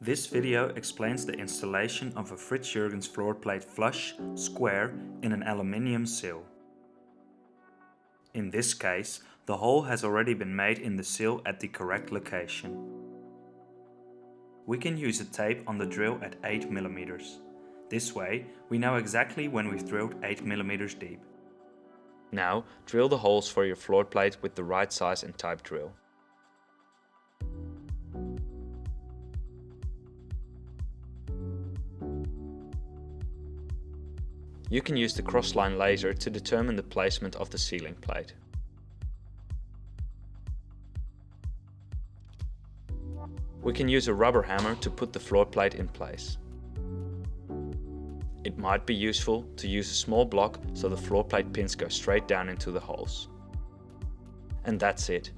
This video explains the installation of a FritsJurgens floor plate flush square in an aluminium sill. In this case, the hole has already been made in the sill at the correct location. We can use a tape on the drill at 8 mm. This way, we know exactly when we've drilled 8 mm deep. Now, drill the holes for your floor plate with the right size and type drill. You can use the crossline laser to determine the placement of the ceiling plate. We can use a rubber hammer to put the floor plate in place. It might be useful to use a small block so the floor plate pins go straight down into the holes. And that's it.